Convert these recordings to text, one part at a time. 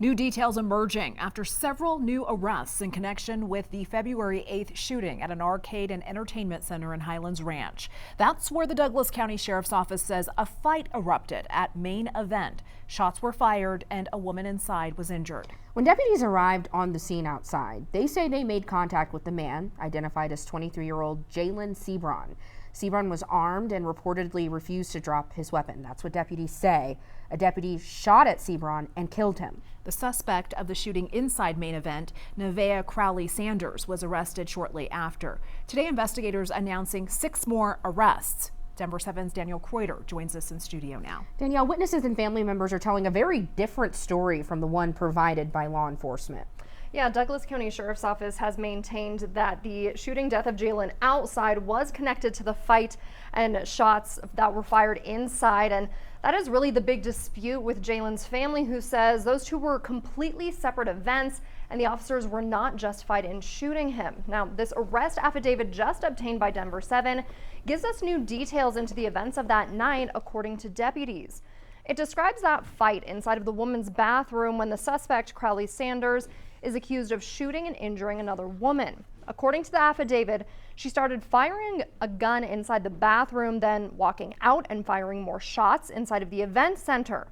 New details emerging after several new arrests in connection with the February 8th shooting at an arcade and entertainment center in Highlands Ranch. That's where the Douglas County Sheriff's Office says a fight erupted at main event. Shots were fired and a woman inside was injured. When deputies arrived on the scene outside, they say they made contact with the man, identified as 23-year-old Jalen Sebron. Sebron was armed and reportedly refused to drop his weapon. That's what deputies say. A deputy shot at Sebron and killed him. The suspect of the shooting inside main event, Nevaeh Crowley Sanders, was arrested shortly after. Today, investigators announcing 6 more arrests. Denver 7's Danielle Kreuter joins us in studio now. Danielle, witnesses and family members are telling a very different story from the one provided by law enforcement. Yeah, Douglas County Sheriff's Office has maintained that the shooting death of Jalen outside was connected to the fight and shots that were fired inside. And that is really the big dispute with Jalen's family, who says those two were completely separate events and the officers were not justified in shooting him. Now, this arrest affidavit just obtained by Denver 7 gives us new details into the events of that night, according to deputies. It describes that fight inside of the woman's bathroom when the suspect, Crowley Sanders, is accused of shooting and injuring another woman. According to the affidavit, she started firing a gun inside the bathroom, then walking out and firing more shots inside of the event center.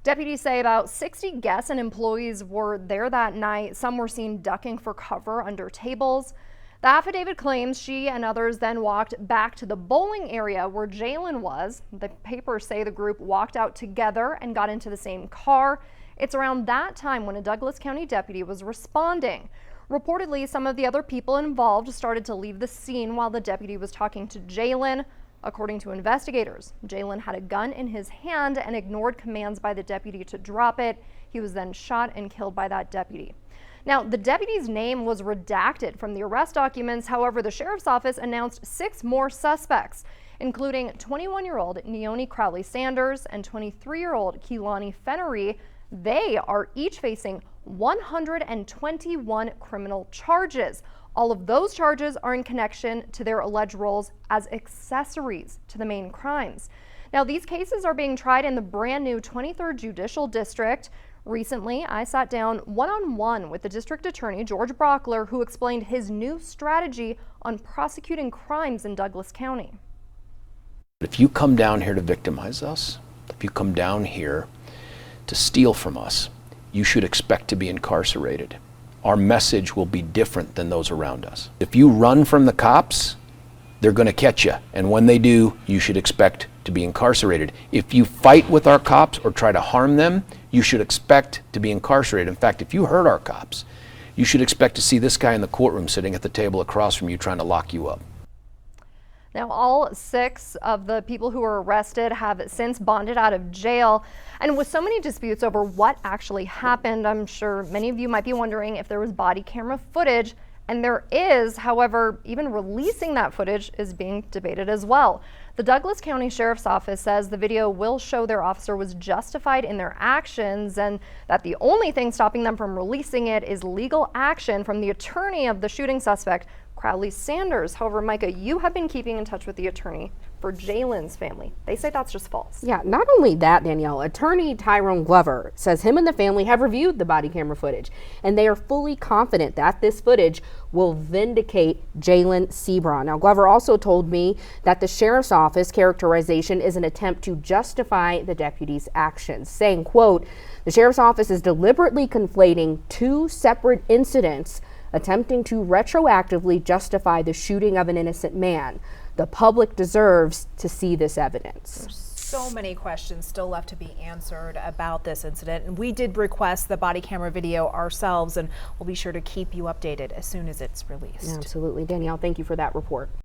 Deputies say about 60 guests and employees were there that night. Some were seen ducking for cover under tables. The affidavit claims she and others then walked back to the bowling area where Jalen was. The papers say the group walked out together and got into the same car. It's around that time when a Douglas County deputy was responding. Reportedly, some of the other people involved started to leave the scene while the deputy was talking to Jalen. According to investigators, Jalen had a gun in his hand and ignored commands by the deputy to drop it. He was then shot and killed by that deputy. Now, the deputy's name was redacted from the arrest documents. However, the sheriff's office announced 6 more suspects, including 21-year-old Nevaeh Crowley Sanders and 23-year-old Keelani Fennery. They are each facing 121 criminal charges. All of those charges are in connection to their alleged roles as accessories to the main crimes. Now, these cases are being tried in the brand new 23rd Judicial District. Recently, I sat down one-on-one with the district attorney, George Brockler, who explained his new strategy on prosecuting crimes in Douglas County. If you come down here to victimize us, if you come down here to steal from us, you should expect to be incarcerated. Our message will be different than those around us. If you run from the cops, they're going to catch you. And when they do, you should expect to be incarcerated. If you fight with our cops or try to harm them, you should expect to be incarcerated. In fact, if you hurt our cops, you should expect to see this guy in the courtroom sitting at the table across from you trying to lock you up. Now, all 6 of the people who were arrested have since bonded out of jail. And with so many disputes over what actually happened, I'm sure many of you might be wondering if there was body camera footage. And there is. However, even releasing that footage is being debated as well. The Douglas County Sheriff's Office says the video will show their officer was justified in their actions and that the only thing stopping them from releasing it is legal action from the attorney of the shooting suspect, Crowley Sanders. However, Micah, you have been keeping in touch with the attorney for Jalen's family. They say that's just false. Yeah, not only that, Danielle, attorney Tyrone Glover says him and the family have reviewed the body camera footage and they are fully confident that this footage will vindicate Jalen Sebron. Now, Glover also told me that the sheriff's office characterization is an attempt to justify the deputy's actions, saying, quote, "The sheriff's office is deliberately conflating 2 separate incidents, attempting to retroactively justify the shooting of an innocent man. The public deserves to see this evidence." There's so many questions still left to be answered about this incident, and we did request the body camera video ourselves, and we'll be sure to keep you updated as soon as it's released. Absolutely. Danielle, thank you for that report.